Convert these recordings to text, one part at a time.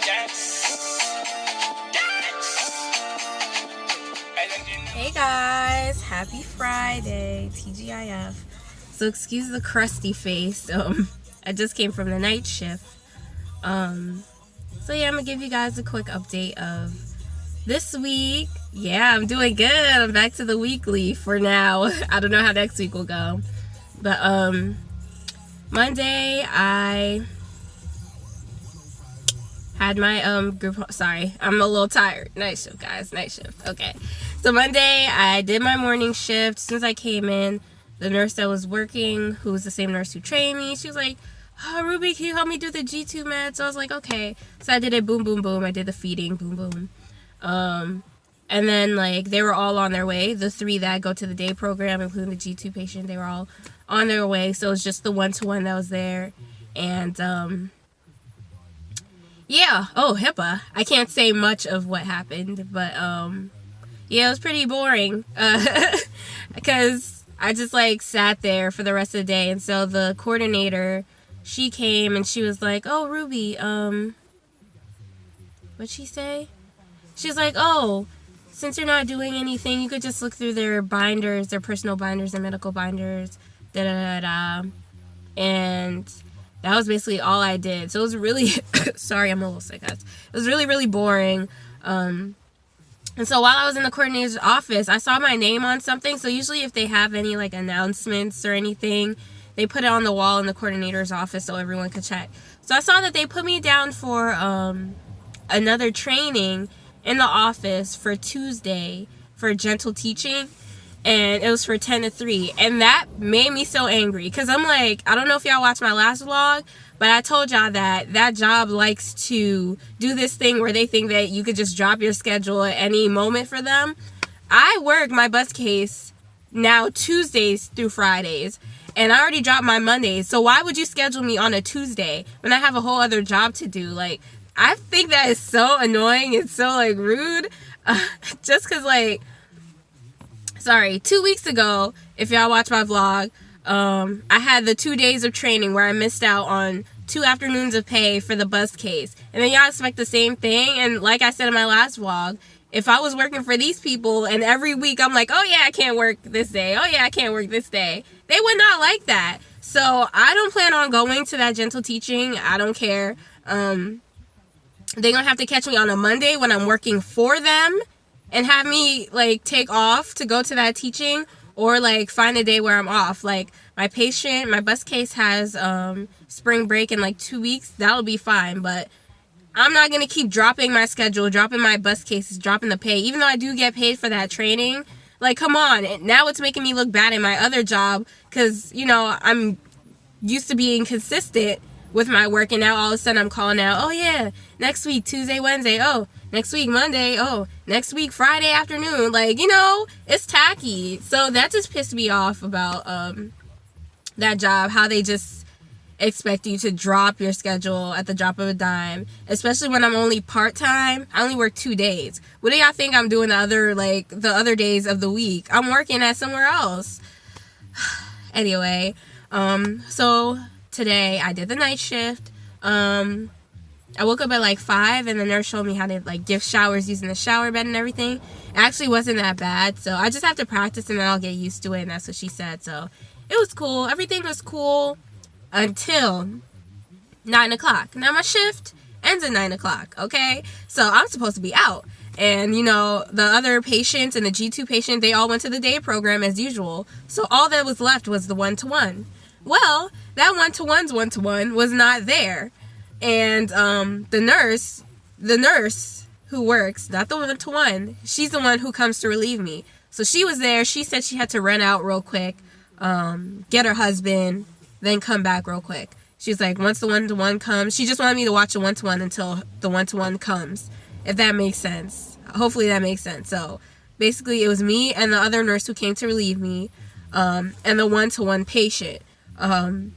Hey guys, happy Friday, TGIF. So excuse the crusty face. I just came from the night shift. So yeah, I'm gonna give you guys a quick update of this week. Yeah, I'm doing good. I'm back to the weekly for now. I don't know how next week will go. But Monday I had my group. Sorry, I'm a little tired. Night shift, guys. Night shift. Okay. So Monday I did my morning shift. As soon as I came in, the nurse that was working, who was the same nurse who trained me, she was like, "Oh, Ruby, can you help me do the G2 meds?" So I was like, okay. So I did it. Boom, boom, boom. I did the feeding. Boom, boom. And then like they were all on their way. The 3 that go to the day program, including the G2 patient, they were all on their way. So it was just the 1-to-1 that was there. And yeah. Oh, HIPAA. I can't say much of what happened, but yeah, it was pretty boring. Because I just like sat there for the rest of the day. And so the coordinator, she came and she was like, "Oh, Ruby, what'd she say?" She was like, "Oh, since you're not doing anything, you could just look through their binders, their personal binders, their medical binders, da-da-da-da." And that was basically all I did. So it was really, sorry, I'm a little sick, guys. It was really, really boring. And so while I was in the coordinator's office, I saw my name on something. So usually if they have any like announcements or anything, they put it on the wall in the coordinator's office so everyone could check. So I saw that they put me down for another training in the office for Tuesday for gentle teaching. And it was for 10 to 3. And that made me so angry. Because I'm like, I don't know if y'all watched my last vlog, but I told y'all that that job likes to do this thing where they think that you could just drop your schedule at any moment for them. I work my bus case now Tuesdays through Fridays. And I already dropped my Mondays. So why would you schedule me on a Tuesday when I have a whole other job to do? Like, I think that is so annoying. It's so, like, rude. Just because, like, sorry, 2 weeks ago, if y'all watch my vlog, I had the 2 days of training where I missed out on 2 afternoons of pay for the bus case. And then y'all expect the same thing. And like I said in my last vlog, if I was working for these people and every week I'm like, "Oh yeah, I can't work this day. Oh yeah, I can't work this day," they would not like that. So I don't plan on going to that gentle teaching. I don't care. They're going to have to catch me on a Monday when I'm working for them and have me like take off to go to that teaching, or like find a day where I'm off. Like my bus case has spring break in like 2 weeks. That'll be fine, but I'm not going to keep dropping my schedule, dropping my bus cases, dropping the pay, even though I do get paid for that training. Like, come on. Now it's making me look bad in my other job because, you know, I'm used to being consistent with my work, and now all of a sudden I'm calling out, "Oh yeah, next week Tuesday, Wednesday, oh next week Monday, oh next week Friday afternoon." Like, you know, it's tacky. So that just pissed me off about that job, how they just expect you to drop your schedule at the drop of a dime, especially when I'm only part-time. I only work 2 days. What do y'all think I'm doing the other days of the week? I'm working at somewhere else. Anyway, so today I did the night shift. I woke up at like 5, and the nurse showed me how to like give showers using the shower bed and everything. It actually wasn't that bad, so I just have to practice and then I'll get used to it, and that's what she said. So it was cool. Everything was cool until 9 o'clock. Now my shift ends at 9 o'clock, okay? So I'm supposed to be out. And, you know, the other patients and the G2 patient, they all went to the day program as usual. So all that was left was the 1-to-1. Well, that 1-to-1 was not there. And the nurse who works, not the 1-to-1, she's the one who comes to relieve me. So she was there. She said she had to run out real quick, get her husband, then come back real quick. She's like, once the 1-to-1 comes, she just wanted me to watch the 1-to-1 until the 1-to-1 comes, if that makes sense. Hopefully that makes sense. So basically it was me and the other nurse who came to relieve me, and the 1-to-1 patient. And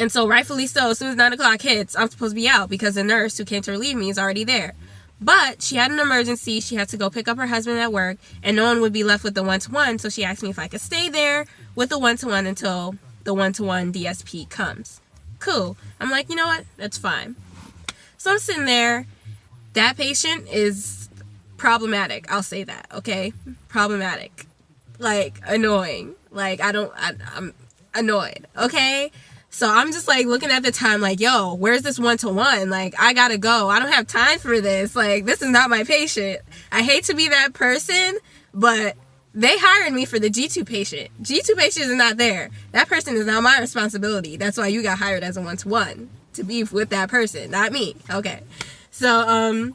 so rightfully so, as soon as 9 o'clock hits, I'm supposed to be out because the nurse who came to relieve me is already there. But she had an emergency. She had to go pick up her husband at work, and no one would be left with the 1-to-1. So she asked me if I could stay there with the 1-to-1 until the 1-to-1 DSP comes. Cool. I'm like, you know what? That's fine. So So I'm sitting there. That patient is problematic. I'll say that, okay? Problematic. Like, annoying. Like, I'm annoyed, okay? So I'm just, like, looking at the time, like, yo, where's this 1-to-1? Like, I gotta go. I don't have time for this. Like, this is not my patient. I hate to be that person, but they hired me for the G2 patient. G2 patient is not there. That person is not my responsibility. That's why you got hired as a 1-to-1, to be with that person, not me. Okay. So,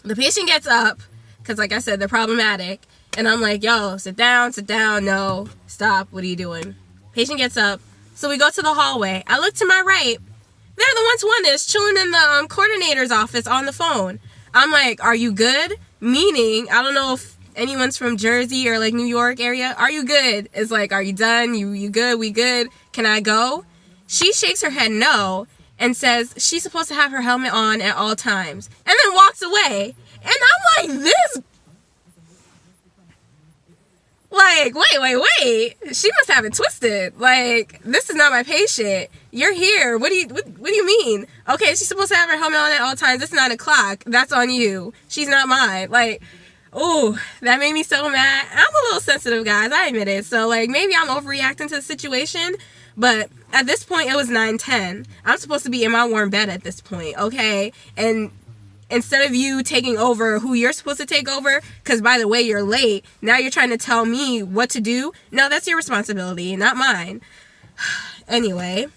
the patient gets up, because, like I said, they're problematic. And I'm like, yo, sit down, no, stop, what are you doing? Patient gets up, so we go to the hallway. I look to my right, they're the 1-to-1 that's chilling in the coordinator's office on the phone. I'm like, are you good? Meaning, I don't know if anyone's from Jersey or like New York area. Are you good? It's like, are you done? You good? We good? Can I go? She shakes her head no and says she's supposed to have her helmet on at all times. And then walks away. And I'm like, this... Like, wait. She must have it twisted. Like, this is not my patient. You're here. What do you mean? Okay, she's supposed to have her helmet on at all times. It's 9 o'clock. That's on you. She's not mine. Like, oh, that made me so mad. I'm a little sensitive, guys. I admit it. So, like, maybe I'm overreacting to the situation. But at this point, it was 9:10. I'm supposed to be in my warm bed at this point, okay? And instead of you taking over who you're supposed to take over, because by the way, you're late, now you're trying to tell me what to do. No, that's your responsibility, not mine. Anyway,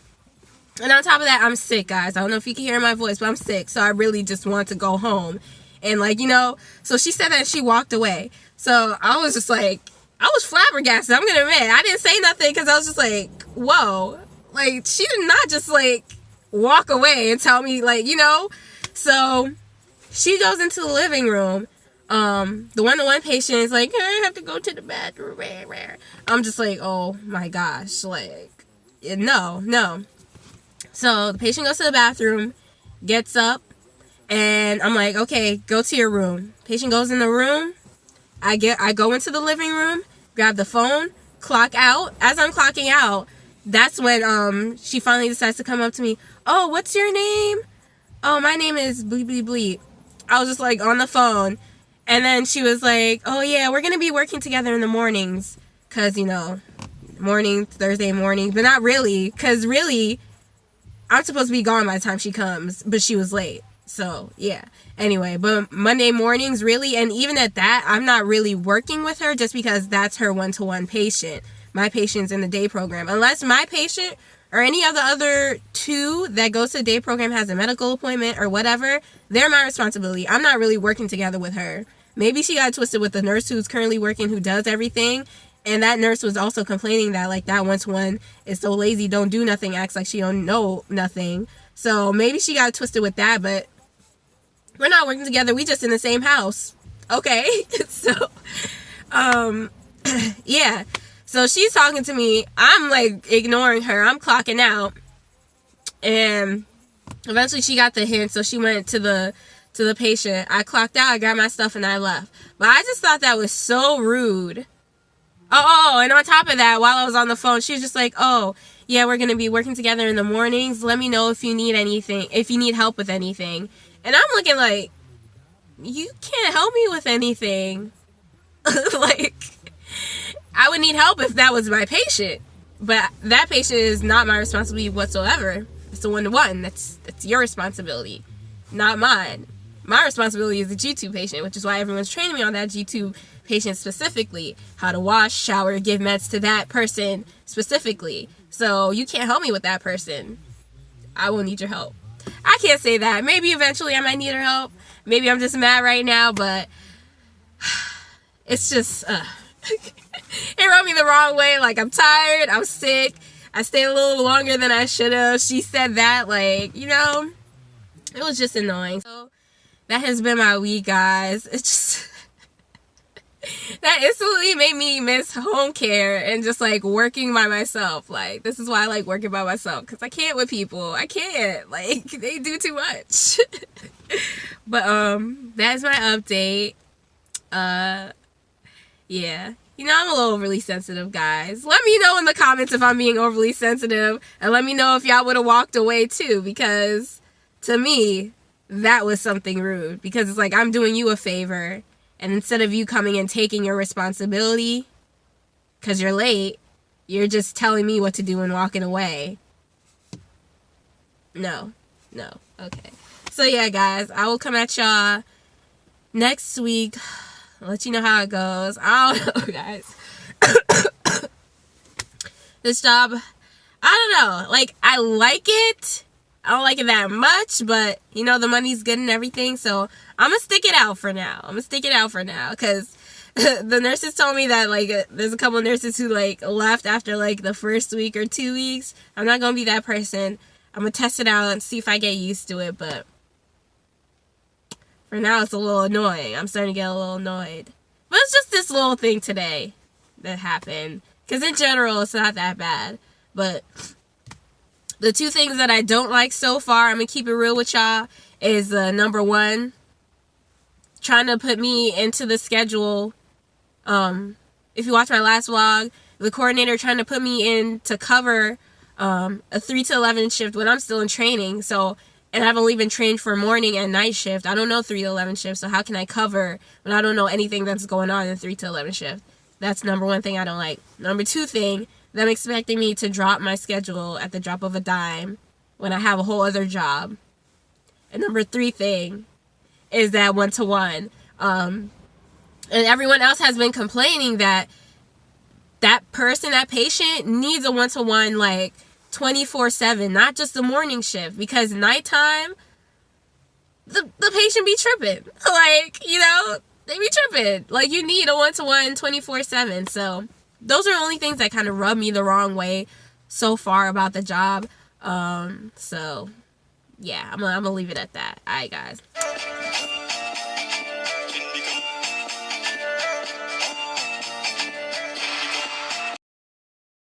and on top of that, I'm sick, guys. I don't know if you can hear my voice, but I'm sick, so I really just want to go home. And like, you know, so she said that she walked away. So I was just like, I was flabbergasted, I'm gonna admit. I didn't say nothing because I was just like, whoa. Like, she did not just like walk away and tell me, like, you know. So she goes into the living room. The 1-to-1 patient is like, I have to go to the bathroom. I'm just like, oh my gosh. Like, no. So the patient goes to the bathroom, gets up, and I'm like, okay, go to your room. Patient goes in the room. I go into the living room, grab the phone, clock out. As I'm clocking out, that's when she finally decides to come up to me. Oh, what's your name? Oh, my name is bleep bleep bleep. I was just like on the phone, and then she was like, oh yeah, we're gonna be working together in the mornings, cause you know, Thursday morning, but not really, cause really I'm supposed to be gone by the time she comes, but she was late. So yeah, anyway, but Monday mornings really, and even at that, I'm not really working with her just because that's her 1-to-1 patient. My patient's in the day program. Unless my patient or any of the other 2 that goes to the day program has a medical appointment or whatever, they're my responsibility. I'm not really working together with her. Maybe she got twisted with the nurse who's currently working, who does everything, and that nurse was also complaining that like that 1-to-1 is so lazy, don't do nothing, acts like she don't know nothing. So maybe she got twisted with that, but we're not working together. We just in the same house. Okay. So, yeah. So she's talking to me. I'm like ignoring her. I'm clocking out. And eventually she got the hint. So she went to the patient. I clocked out. I got my stuff and I left. But I just thought that was so rude. Oh, and on top of that, while I was on the phone, she was just like, oh, yeah, we're going to be working together in the mornings. Let me know if you need anything, if you need help with anything. And I'm looking like, you can't help me with anything. Like, I would need help if that was my patient. But that patient is not my responsibility whatsoever. It's a 1-to-1. That's your responsibility, not mine. My responsibility is the G2 patient, which is why everyone's training me on that G2 patient specifically. How to wash, shower, give meds to that person specifically. So you can't help me with that person. I will need your help. I can't say that. Maybe eventually I might need her help. Maybe I'm just mad right now, but it's just, it rubbed me the wrong way. Like, I'm tired, I'm sick, I stayed a little longer than I should have. She said that, like, you know, it was just annoying. So that has been my week, guys. It's just, that instantly made me miss home care and just like working by myself. Like, this is why I like working by myself, because I can't with people. I can't, like, they do too much. But that's my update. Yeah, you know, I'm a little overly sensitive, guys. Let me know in the comments if I'm being overly sensitive, and let me know if y'all would have walked away too, because to me, that was something rude, because it's like, I'm doing you a favor, and instead of you coming and taking your responsibility because you're late, you're just telling me what to do and walking away. No. Okay. So yeah, guys, I will come at y'all next week. I'll let you know how it goes. I don't know, guys. This job, I don't know. Like, I like it. I don't like it that much, but, you know, the money's good and everything, so I'm going to stick it out for now. Because the nurses told me that, like, there's a couple of nurses who, like, left after, like, the first week or 2 weeks. I'm not going to be that person. I'm going to test it out and see if I get used to it, but for now, it's a little annoying. I'm starting to get a little annoyed. But it's just this little thing today that happened. Because in general, it's not that bad. But the two things that I don't like so far, I'm going to keep it real with y'all, is number one, trying to put me into the schedule. If you watch my last vlog, the coordinator trying to put me in to cover a 3 to 11 shift when I'm still in training. So, and I've only been trained for morning and night shift. I don't know 3 to 11 shift, so how can I cover when I don't know anything that's going on in 3 to 11 shift? That's number one thing I don't like. Number two thing, them expecting me to drop my schedule at the drop of a dime when I have a whole other job. And number three thing is that one-to-one. And everyone else has been complaining that that patient needs a one-to-one, like, 24/7, not just the morning shift, because nighttime, the patient be tripping. Like, you know, they be tripping. Like, you need a one-to-one 24/7. So those are the only things that kind of rub me the wrong way so far about the job. So yeah, I'm gonna leave it at that. All right, guys.